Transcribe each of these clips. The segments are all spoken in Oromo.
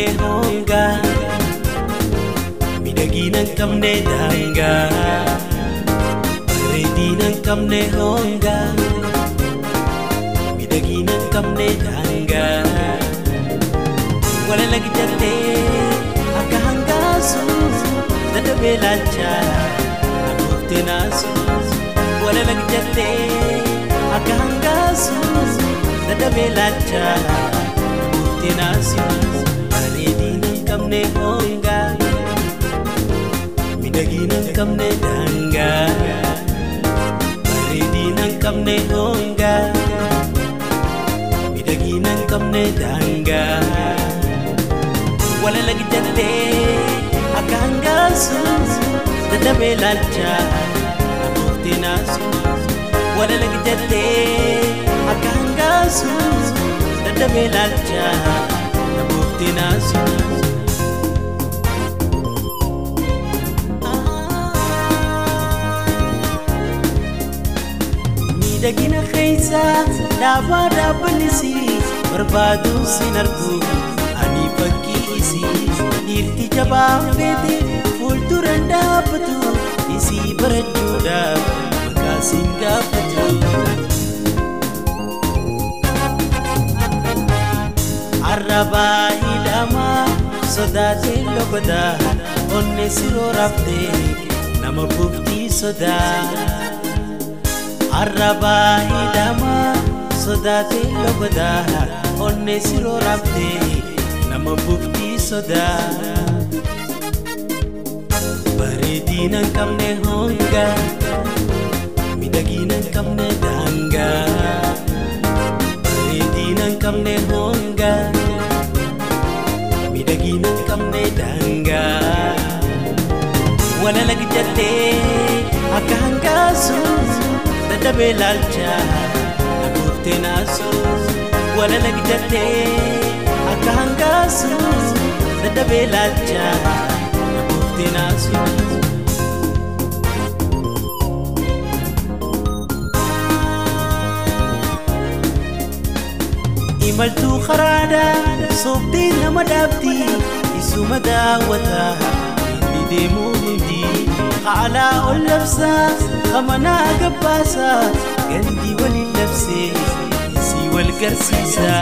kamne honga midaginan kamne danga redinan kamne honga midaginan kamne danga wala lagi jate akahangasu dada belancha akuftenasu wala lagi jate akahangasu dada belancha akuftenasu redinan kamne honga midaginan kamne danga redinan kamne honga midaginan kamne danga wala lagi jate akahangasu dada belancha akuftenasu wala lagi jate akahangasu dada belancha akuftenasu midagina khaysa daba dabalisi barbadu sinarku ani fakisi dirti jabaa fete fulduran daabatu isi barajuda makasin gaafatu arraba hidama sodaate lobada onne siroo rafte nama bufti soda arraba hidama sodaate lobada onne siroo rafte nama bufti soda baredinan kamne honga midaginan kamne danga baredinan kamne honga midaginan kamne danga wala lagi jate akahangasu dada belancha akuftenasu wala lagi jate akahangasu dada belancha akuftenasu imaltu kharada sobdi nama dabdi isuma dawata indi demu hundi ala ol labsa khamana gabbasa gandi wali labse isi wal garsisa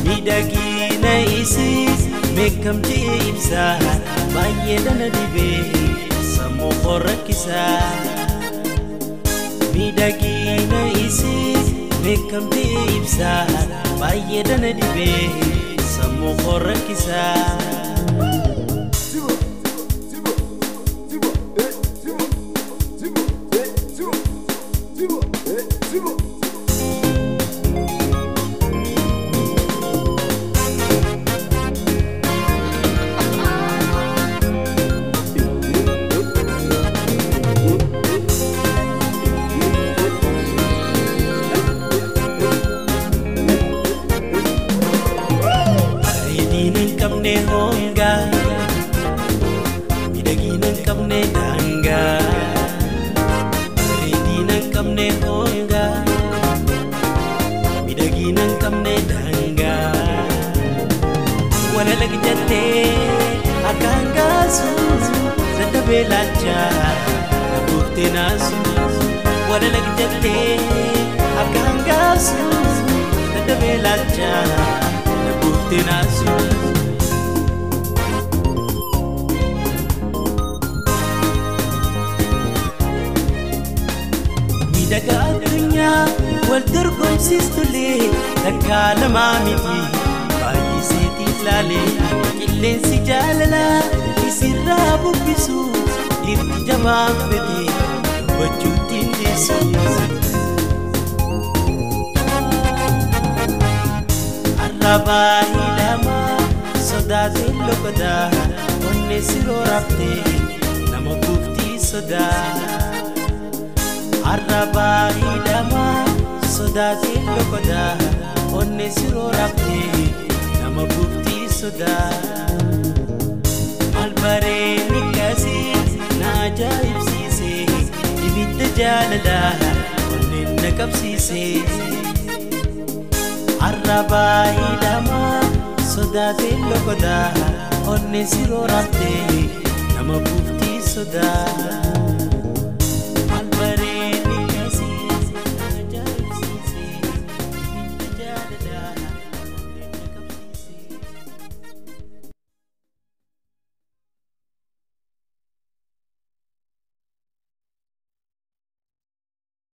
midagina isi mekam jibsa bayedana dibe samo qorakisa midagina isi mekam jibsa bayedana dibe samo qorakisa kamne honga midaginan kamne danga redinan kamne honga midaginan kamne danga wala lagi jate akahangasu dada belancha akuftenasu wala lagi jate akahangasu dada belancha akuftenasu daga adunya wal turkum sistule daga lamamiti bayi seti lale illen si jalala isirra bubbisu irti jabaan fete bachuutin desu arraba hidama sodaate lobada onne siroo rafte nama bufti soda arraba hidama sodaate lobada onne siroo rafte nama bufti soda albareeni kasi na ajaa'ibsiise ibidda jaalala onneen na qabsiise arrabaa hidhamaa sodaatee lokodaa onni siroo raftee nama buuftii sodaa.